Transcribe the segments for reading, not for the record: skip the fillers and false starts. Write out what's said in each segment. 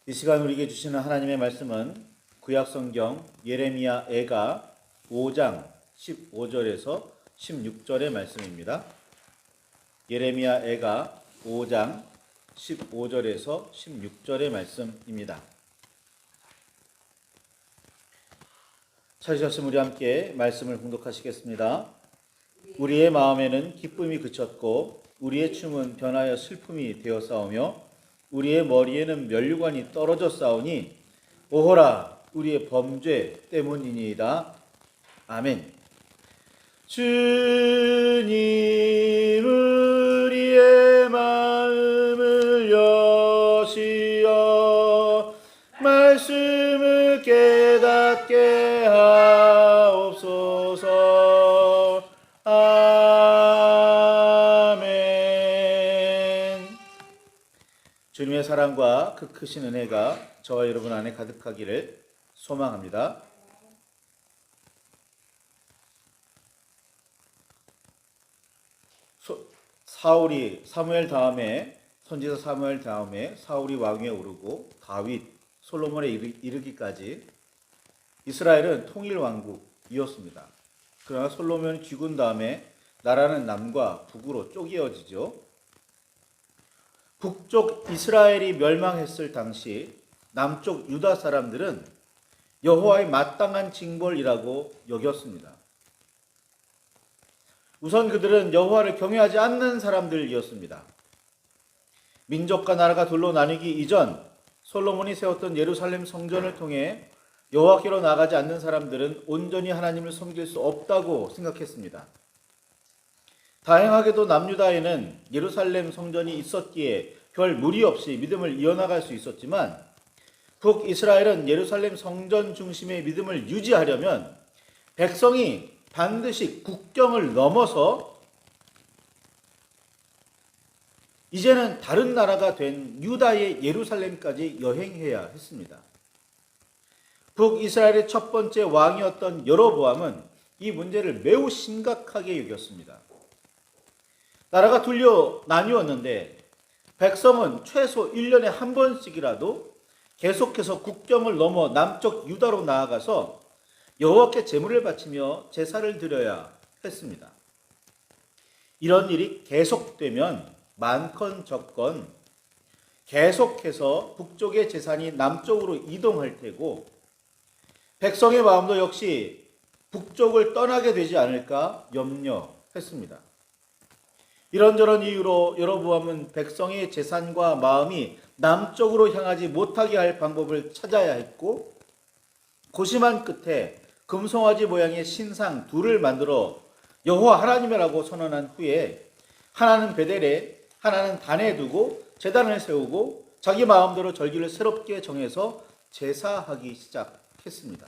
이 시간 우리에게 주시는 하나님의 말씀은 구약성경 예레미야 애가 5장 15절에서 16절의 말씀입니다. 예레미야 애가 5장 15절에서 16절의 말씀입니다. 찾으셨으면 우리 함께 말씀을 봉독하시겠습니다. 우리의 마음에는 기쁨이 그쳤고 우리의 춤은 변하여 슬픔이 되어 싸우며 우리의 머리에는 면류관이 떨어져 싸우니 오호라 우리의 범죄 때문이니이다. 아멘. 주님 우리의 마음을 여시어 말씀을 깨닫게 하옵소서. 주님의 사랑과 그 크신 은혜가 저와 여러분 안에 가득하기를 소망합니다. 사무엘 다음에 선지자 사무엘 다음에 사울이 왕위에 오르고 다윗, 솔로몬에 이르기까지 이스라엘은 통일 왕국이었습니다. 그러나 솔로몬이 죽은 다음에 나라는 남과 북으로 쪼개어지죠. 북쪽 이스라엘이 멸망했을 당시 남쪽 유다 사람들은 여호와의 마땅한 징벌이라고 여겼습니다. 우선 그들은 여호와를 경외하지 않는 사람들이었습니다. 민족과 나라가 둘로 나뉘기 이전 솔로몬이 세웠던 예루살렘 성전을 통해 여호와께로 나가지 않는 사람들은 온전히 하나님을 섬길 수 없다고 생각했습니다. 다행하게도 남유다에는 예루살렘 성전이 있었기에 별 무리 없이 믿음을 이어나갈 수 있었지만 북이스라엘은 예루살렘 성전 중심의 믿음을 유지하려면 백성이 반드시 국경을 넘어서 이제는 다른 나라가 된 유다의 예루살렘까지 여행해야 했습니다. 북이스라엘의 첫 번째 왕이었던 여로보암은 이 문제를 매우 심각하게 여겼습니다. 나라가 둘려 나뉘었는데 백성은 최소 1년에 한 번씩이라도 계속해서 국경을 넘어 남쪽 유다로 나아가서 여호와께 제물을 바치며 제사를 드려야 했습니다. 이런 일이 계속되면 많건 적건 계속해서 북쪽의 재산이 남쪽으로 이동할 테고 백성의 마음도 역시 북쪽을 떠나게 되지 않을까 염려했습니다. 이런저런 이유로 여로보암은 백성의 재산과 마음이 남쪽으로 향하지 못하게 할 방법을 찾아야 했고 고심한 끝에 금송아지 모양의 신상 둘을 만들어 여호와 하나님이라고 선언한 후에 하나는 베델에 하나는 단에 두고 제단을 세우고 자기 마음대로 절기를 새롭게 정해서 제사하기 시작했습니다.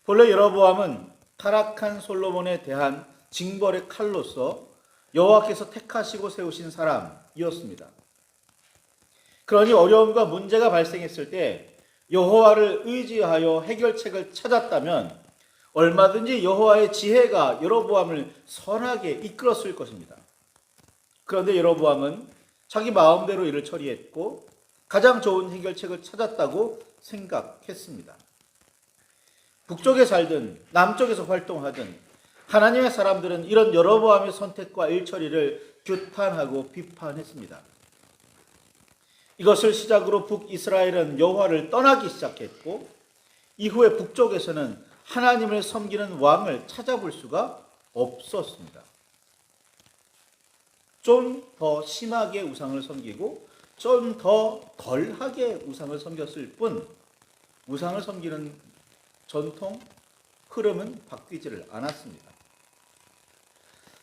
본래 여로보암은 타락한 솔로몬에 대한 징벌의 칼로서 여호와께서 택하시고 세우신 사람이었습니다. 그러니 어려움과 문제가 발생했을 때 여호와를 의지하여 해결책을 찾았다면 얼마든지 여호와의 지혜가 여로보암을 선하게 이끌었을 것입니다. 그런데 여로보암은 자기 마음대로 일을 처리했고 가장 좋은 해결책을 찾았다고 생각했습니다. 북쪽에 살든 남쪽에서 활동하든 하나님의 사람들은 이런 여로보암의 선택과 일처리를 규탄하고 비판했습니다. 이것을 시작으로 북이스라엘은 여호와를 떠나기 시작했고 이후에 북쪽에서는 하나님을 섬기는 왕을 찾아볼 수가 없었습니다. 좀 더 심하게 우상을 섬기고 좀 더 덜하게 우상을 섬겼을 뿐 우상을 섬기는 전통, 흐름은 바뀌지를 않았습니다.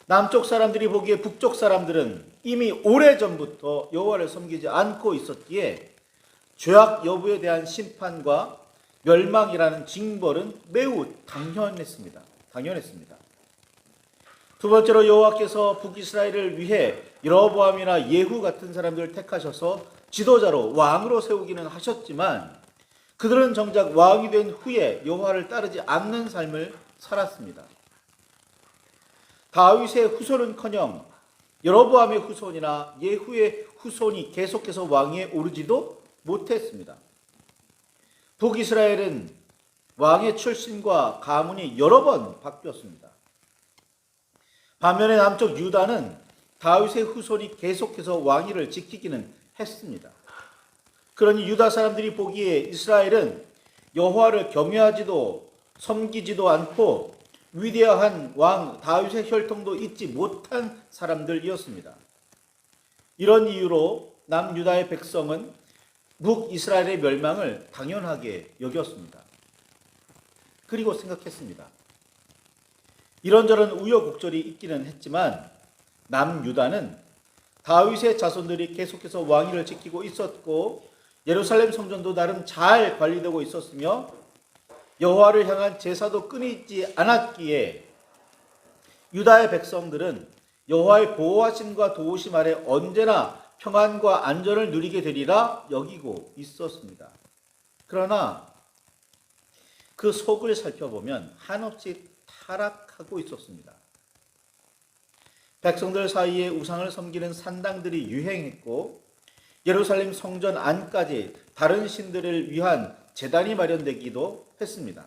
남쪽 사람들이 보기에 북쪽 사람들은 이미 오래전부터 여호와를 섬기지 않고 있었기에 죄악 여부에 대한 심판과 멸망이라는 징벌은 매우 당연했습니다. 두 번째로 여호와께서 북이스라엘을 위해 여로보암이나 예후 같은 사람들을 택하셔서 지도자로 왕으로 세우기는 하셨지만 그들은 정작 왕이 된 후에 여호와를 따르지 않는 삶을 살았습니다. 다윗의 후손은커녕 여로보암의 후손이나 예후의 후손이 계속해서 왕위에 오르지도 못했습니다. 북이스라엘은 왕의 출신과 가문이 여러 번 바뀌었습니다. 반면에 남쪽 유다는 다윗의 후손이 계속해서 왕위를 지키기는 했습니다. 그러니 유다 사람들이 보기에 이스라엘은 여호와를 경외하지도 섬기지도 않고 위대한 왕 다윗의 혈통도 잊지 못한 사람들이었습니다. 이런 이유로 남유다의 백성은 북이스라엘의 멸망을 당연하게 여겼습니다. 그리고 생각했습니다. 이런저런 우여곡절이 있기는 했지만 남유다는 다윗의 자손들이 계속해서 왕위를 지키고 있었고 예루살렘 성전도 나름 잘 관리되고 있었으며 여호와를 향한 제사도 끊이지 않았기에 유다의 백성들은 여호와의 보호하심과 도우심 아래 언제나 평안과 안전을 누리게 되리라 여기고 있었습니다. 그러나 그 속을 살펴보면 한없이 타락하고 있었습니다. 백성들 사이에 우상을 섬기는 산당들이 유행했고 예루살렘 성전 안까지 다른 신들을 위한 제단이 마련되기도 했습니다.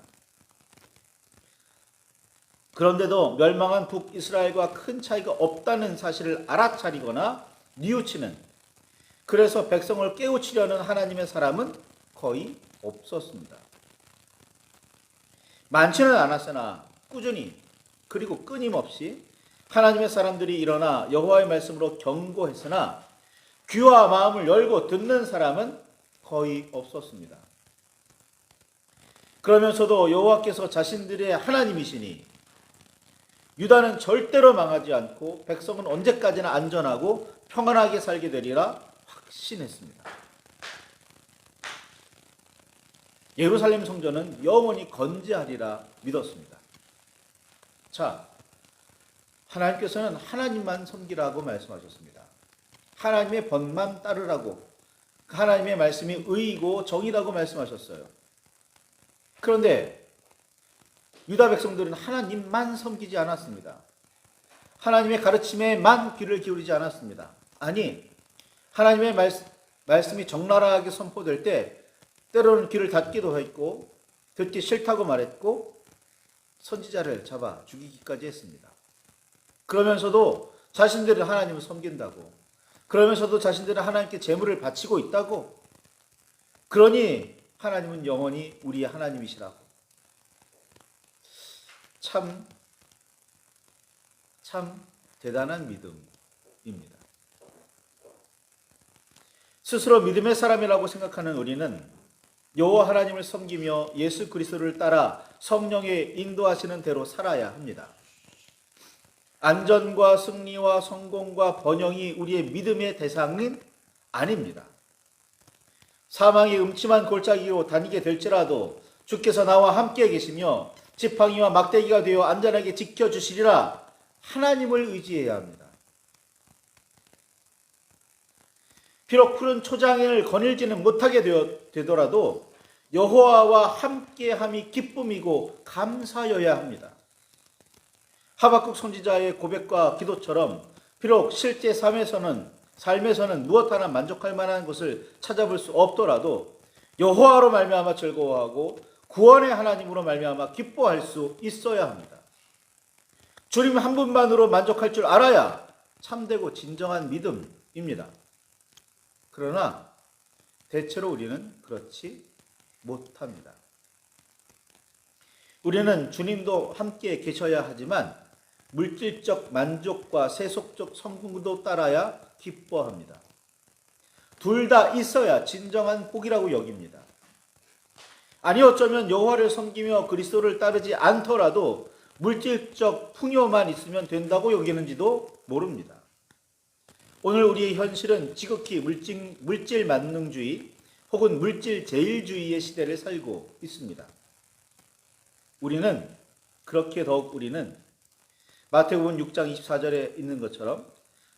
그런데도 멸망한 북이스라엘과 큰 차이가 없다는 사실을 알아차리거나 뉘우치는, 그래서 백성을 깨우치려는 하나님의 사람은 거의 없었습니다. 많지는 않았으나 꾸준히 그리고 끊임없이 하나님의 사람들이 일어나 여호와의 말씀으로 경고했으나 귀와 마음을 열고 듣는 사람은 거의 없었습니다. 그러면서도 여호와께서 자신들의 하나님이시니 유다는 절대로 망하지 않고 백성은 언제까지나 안전하고 평안하게 살게 되리라 확신했습니다. 예루살렘 성전은 영원히 건재하리라 믿었습니다. 자, 하나님께서는 하나님만 섬기라고 말씀하셨습니다. 하나님의 법만 따르라고, 하나님의 말씀이 의이고 정의라고 말씀하셨어요. 그런데 유다 백성들은 하나님만 섬기지 않았습니다. 하나님의 가르침에만 귀를 기울이지 않았습니다. 아니, 하나님의 말씀이 적나라하게 선포될 때 때로는 귀를 닫기도 했고 듣기 싫다고 말했고 선지자를 잡아 죽이기까지 했습니다. 그러면서도 자신들은 하나님을 섬긴다고, 그러면서도 자신들은 하나님께 제물을 바치고 있다고, 그러니 하나님은 영원히 우리의 하나님이시라고. 참 대단한 믿음입니다. 스스로 믿음의 사람이라고 생각하는 우리는 여호와 하나님을 섬기며 예수 그리스도를 따라 성령의 인도하시는 대로 살아야 합니다. 안전과 승리와 성공과 번영이 우리의 믿음의 대상은 아닙니다. 사망의 음침한 골짜기로 다니게 될지라도 주께서 나와 함께 계시며 지팡이와 막대기가 되어 안전하게 지켜주시리라 하나님을 의지해야 합니다. 비록 푸른 초장을 거닐지는 못하게 되더라도 여호와와 함께함이 기쁨이고 감사여야 합니다. 하박국 선지자의 고백과 기도처럼 비록 실제 삶에서는 무엇 하나 만족할 만한 것을 찾아볼 수 없더라도 여호와로 말미암아 즐거워하고 구원의 하나님으로 말미암아 기뻐할 수 있어야 합니다. 주님 한 분만으로 만족할 줄 알아야 참되고 진정한 믿음입니다. 그러나 대체로 우리는 그렇지 못합니다. 우리는 주님도 함께 계셔야 하지만 물질적 만족과 세속적 성공도 따라야 기뻐합니다. 둘 다 있어야 진정한 복이라고 여깁니다. 아니 어쩌면 여호와를 섬기며 그리스도를 따르지 않더라도 물질적 풍요만 있으면 된다고 여기는지도 모릅니다. 오늘 우리의 현실은 지극히 물질 만능주의 혹은 물질 제일주의의 시대를 살고 있습니다. 우리는 마태복음 6장 24절에 있는 것처럼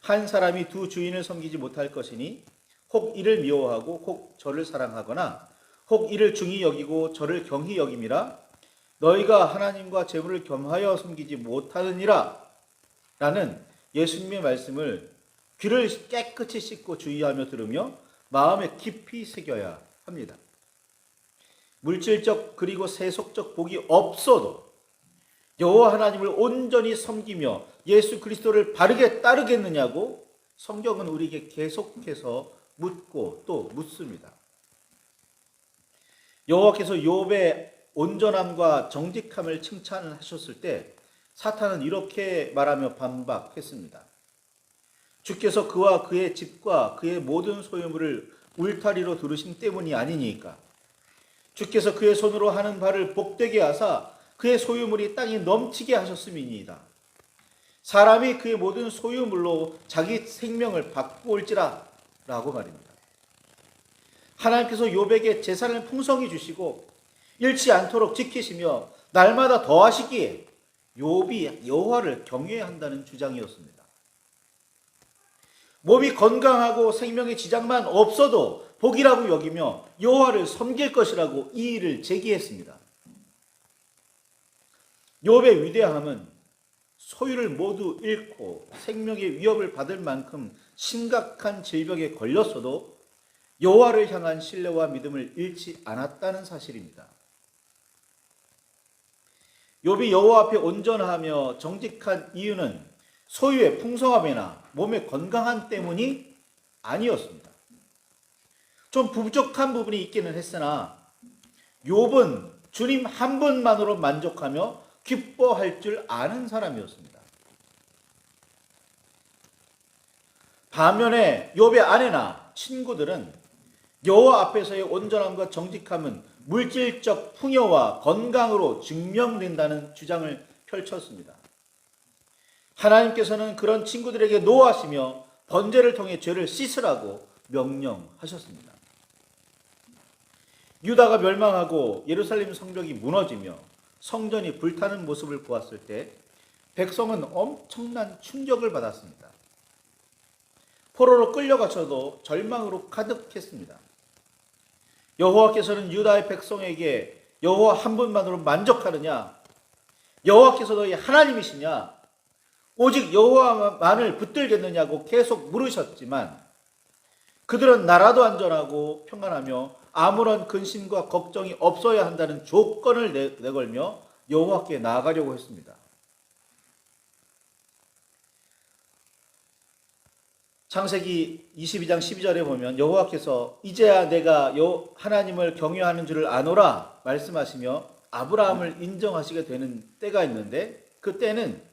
한 사람이 두 주인을 섬기지 못할 것이니 혹 이를 미워하고 혹 저를 사랑하거나 혹 이를 중히 여기고 저를 경히 여김이라 너희가 하나님과 재물을 겸하여 섬기지 못하느니라 라는 예수님의 말씀을 귀를 깨끗이 씻고 주의하며 들으며 마음에 깊이 새겨야 합니다. 물질적 그리고 세속적 복이 없어도 여호와 하나님을 온전히 섬기며 예수 그리스도를 바르게 따르겠느냐고 성경은 우리에게 계속해서 묻고 또 묻습니다. 여호와께서 욥의 온전함과 정직함을 칭찬하셨을 때 사탄은 이렇게 말하며 반박했습니다. 주께서 그와 그의 집과 그의 모든 소유물을 울타리로 두르심 때문이 아니니까. 주께서 그의 손으로 하는 바를 복되게 하사 그의 소유물이 땅에 넘치게 하셨음이니이다. 사람이 그의 모든 소유물로 자기 생명을 바꾸올지라 라고 말입니다. 하나님께서 욥에게 재산을 풍성히 주시고 잃지 않도록 지키시며 날마다 더하시기에 욥이 여호와를 경외해야 한다는 주장이었습니다. 몸이 건강하고 생명의 지장만 없어도 복이라고 여기며 여호와를 섬길 것이라고 이의를 제기했습니다. 욥의 위대함은 소유를 모두 잃고 생명의 위협을 받을 만큼 심각한 질병에 걸렸어도 여호와를 향한 신뢰와 믿음을 잃지 않았다는 사실입니다. 욥이 여호와 앞에 온전하며 정직한 이유는 소유의 풍성함이나 몸의 건강함 때문이 아니었습니다. 좀 부족한 부분이 있기는 했으나 욥은 주님 한 분만으로 만족하며 기뻐할 줄 아는 사람이었습니다. 반면에 욥의 아내나 친구들은 여호와 앞에서의 온전함과 정직함은 물질적 풍요와 건강으로 증명된다는 주장을 펼쳤습니다. 하나님께서는 그런 친구들에게 노하시며 번제를 통해 죄를 씻으라고 명령하셨습니다. 유다가 멸망하고 예루살렘 성벽이 무너지며 성전이 불타는 모습을 보았을 때 백성은 엄청난 충격을 받았습니다. 포로로 끌려가서도 절망으로 가득했습니다. 여호와께서는 유다의 백성에게 여호와 한 분만으로 만족하느냐? 여호와께서 너희 하나님이시냐? 오직 여호와만을 붙들겠느냐고 계속 물으셨지만 그들은 나라도 안전하고 평안하며 아무런 근심과 걱정이 없어야 한다는 조건을 내걸며 여호와께 나아가려고 했습니다. 창세기 22장 12절에 보면 여호와께서 이제야 내가 하나님을 경외하는 줄을 아노라 말씀하시며 아브라함을 인정하시게 되는 때가 있는데 그때는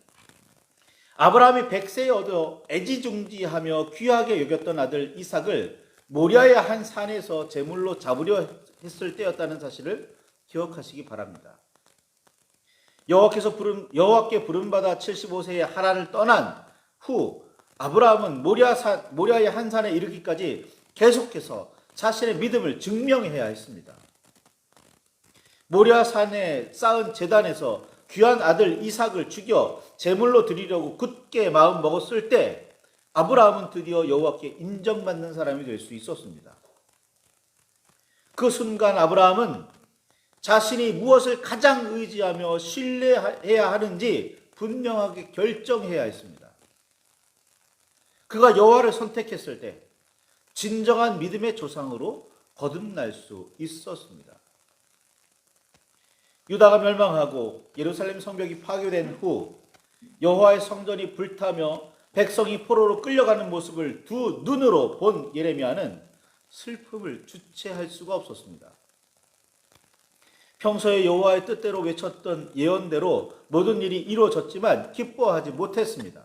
아브라함이 100세에 얻어 애지중지하며 귀하게 여겼던 아들 이삭을 모리아의 한 산에서 제물로 잡으려 했을 때였다는 사실을 기억하시기 바랍니다. 여호와께 부름받아 75세에 하란을 떠난 후 아브라함은 모리아의 한 산에 이르기까지 계속해서 자신의 믿음을 증명해야 했습니다. 모리아 산에 쌓은 제단에서 귀한 아들 이삭을 죽여 제물로 드리려고 굳게 마음 먹었을 때 아브라함은 드디어 여호와께 인정받는 사람이 될 수 있었습니다. 그 순간 아브라함은 자신이 무엇을 가장 의지하며 신뢰해야 하는지 분명하게 결정해야 했습니다. 그가 여호와를 선택했을 때 진정한 믿음의 조상으로 거듭날 수 있었습니다. 유다가 멸망하고 예루살렘 성벽이 파괴된 후 여호와의 성전이 불타며 백성이 포로로 끌려가는 모습을 두 눈으로 본 예레미야는 슬픔을 주체할 수가 없었습니다. 평소에 여호와의 뜻대로 외쳤던 예언대로 모든 일이 이루어졌지만 기뻐하지 못했습니다.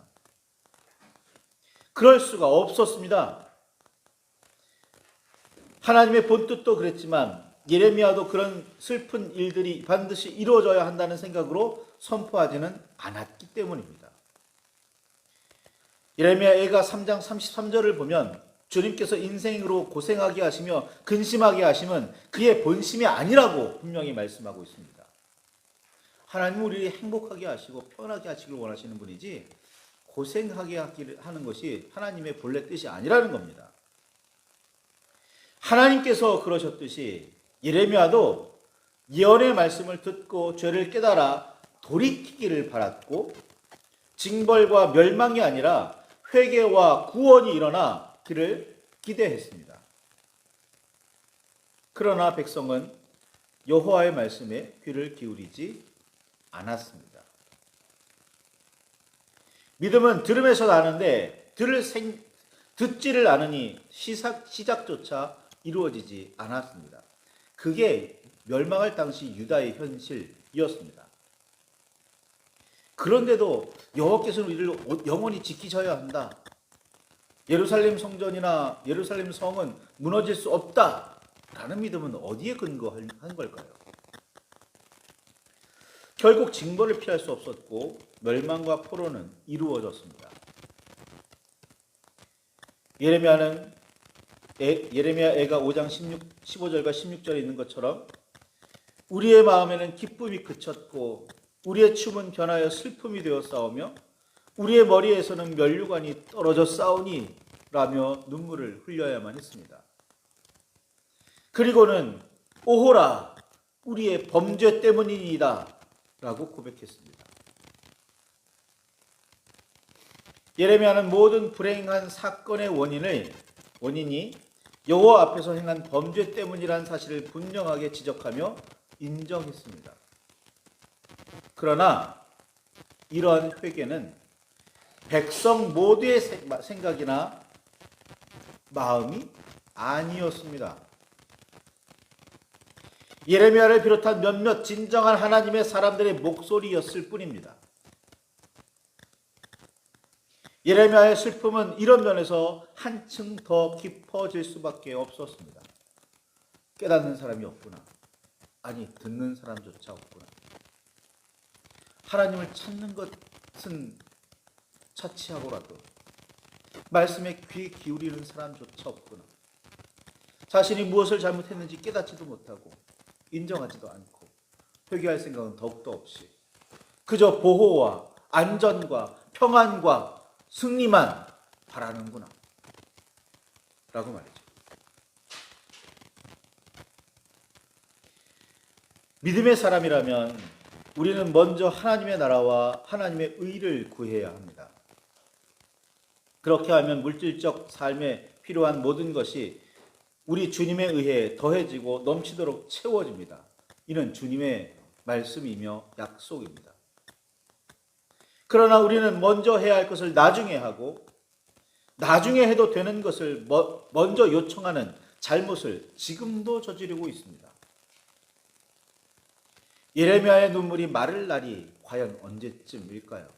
그럴 수가 없었습니다. 하나님의 본뜻도 그랬지만 예레미야도 그런 슬픈 일들이 반드시 이루어져야 한다는 생각으로 선포하지는 않았기 때문입니다. 예레미야 애가 3장 33절을 보면 주님께서 인생으로 고생하게 하시며 근심하게 하심은 그의 본심이 아니라고 분명히 말씀하고 있습니다. 하나님은 우리를 행복하게 하시고 편하게 하시길 원하시는 분이지 고생하게 하는 것이 하나님의 본래 뜻이 아니라는 겁니다. 하나님께서 그러셨듯이 예레미야도 예언의 말씀을 듣고 죄를 깨달아 돌이키기를 바랐고 징벌과 멸망이 아니라 회개와 구원이 일어나 그를 기대했습니다. 그러나 백성은 여호와의 말씀에 귀를 기울이지 않았습니다. 믿음은 들음에서 나는데 듣지를 않으니 시작조차 이루어지지 않았습니다. 그게 멸망할 당시 유다의 현실이었습니다. 그런데도 여호와께서는 우리를 영원히 지키셔야 한다. 예루살렘 성전이나 예루살렘 성은 무너질 수 없다. 라는 믿음은 어디에 근거한 걸까요? 결국 징벌을 피할 수 없었고 멸망과 포로는 이루어졌습니다. 예레미야 애가 5장 15절과 16절에 있는 것처럼 우리의 마음에는 기쁨이 그쳤고 우리의 춤은 변하여 슬픔이 되어 싸우며 우리의 머리에서는 면류관이 떨어져 싸우니 라며 눈물을 흘려야만 했습니다. 그리고는 오호라 우리의 범죄 때문이니이다 라고 고백했습니다. 예레미야는 모든 불행한 사건의 원인이 여호와 앞에서 행한 범죄 때문이라는 사실을 분명하게 지적하며 인정했습니다. 그러나 이러한 회개는 백성 모두의 생각이나 마음이 아니었습니다. 예레미야를 비롯한 몇몇 진정한 하나님의 사람들의 목소리였을 뿐입니다. 예레미야의 슬픔은 이런 면에서 한층 더 깊어질 수밖에 없었습니다. 깨닫는 사람이 없구나. 아니, 듣는 사람조차 없구나. 하나님을 찾는 것은 차치하고라도 말씀에 귀 기울이는 사람조차 없구나. 자신이 무엇을 잘못했는지 깨닫지도 못하고 인정하지도 않고 회개할 생각은 더욱더 없이 그저 보호와 안전과 평안과 승리만 바라는구나 라고 말이죠. 믿음의 사람이라면 우리는 먼저 하나님의 나라와 하나님의 의를 구해야 합니다. 그렇게 하면 물질적 삶에 필요한 모든 것이 우리 주님에 의해 더해지고 넘치도록 채워집니다. 이는 주님의 말씀이며 약속입니다. 그러나 우리는 먼저 해야 할 것을 나중에 하고 나중에 해도 되는 것을 먼저 요청하는 잘못을 지금도 저지르고 있습니다. 예레미야의 눈물이 마를 날이 과연 언제쯤일까요?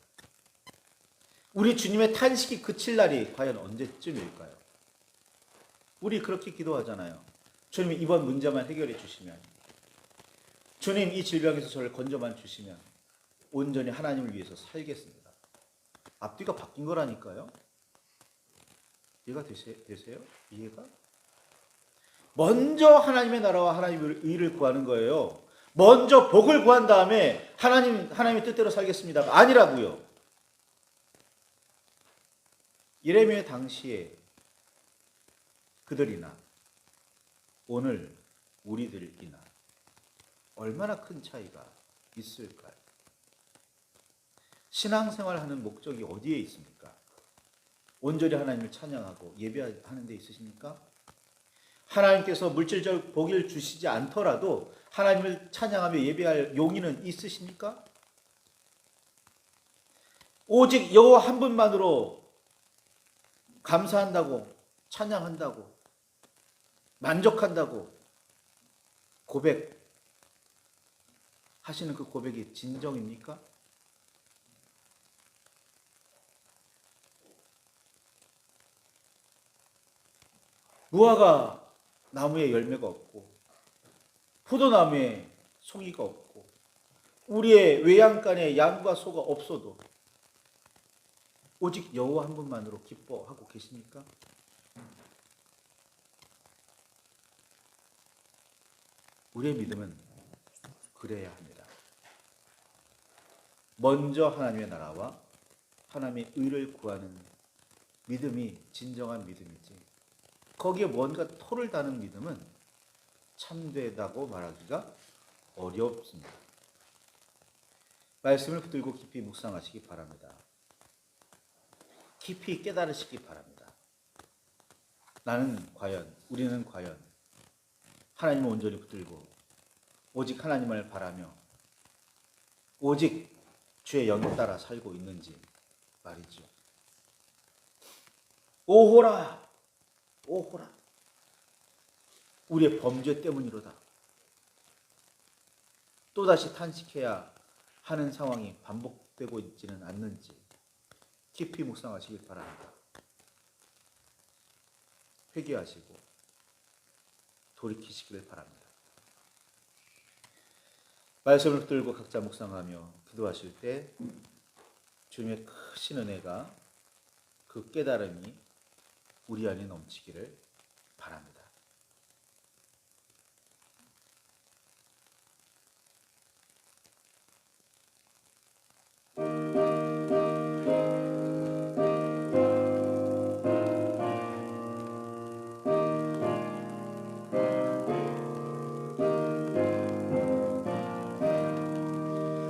우리 주님의 탄식이 그칠 날이 과연 언제쯤일까요? 우리 그렇게 기도하잖아요. 주님 이번 문제만 해결해 주시면, 주님 이 질병에서 저를 건져만 주시면 온전히 하나님을 위해서 살겠습니다. 앞뒤가 바뀐 거라니까요. 이해가 되세요? 이해가? 먼저 하나님의 나라와 하나님의 의를 구하는 거예요. 먼저 복을 구한 다음에 하나님의 뜻대로 살겠습니다. 아니라고요. 예레미야 당시에 그들이나 오늘 우리들이나 얼마나 큰 차이가 있을까요? 신앙생활하는 목적이 어디에 있습니까? 온전히 하나님을 찬양하고 예배하는 데 있으십니까? 하나님께서 물질적 복을 주시지 않더라도 하나님을 찬양하며 예배할 용의는 있으십니까? 오직 여호와 한 분만으로 감사한다고, 찬양한다고, 만족한다고 고백하시는 그 고백이 진정입니까? 무화과 나무에 열매가 없고 포도나무에 송이가 없고 우리의 외양간에 양과 소가 없어도 오직 여호와 한 분만으로 기뻐하고 계십니까? 우리의 믿음은 그래야 합니다. 먼저 하나님의 나라와 하나님의 의를 구하는 믿음이 진정한 믿음이지, 거기에 뭔가 토를 다는 믿음은 참되다고 말하기가 어렵습니다. 말씀을 붙들고 깊이 묵상하시기 바랍니다. 깊이 깨달으시기 바랍니다. 우리는 과연 하나님을 온전히 붙들고 오직 하나님을 바라며 오직 주의 영에 따라 살고 있는지 말이죠. 오호라, 오호라. 우리의 범죄 때문이로다. 또다시 탄식해야 하는 상황이 반복되고 있지는 않는지 깊이 묵상하시길 바랍니다. 회개하시고 돌이키시길 바랍니다. 말씀을 붙들고 각자 묵상하며 기도하실 때 주님의 크신 은혜가 그 깨달음이 우리 안에 넘치기를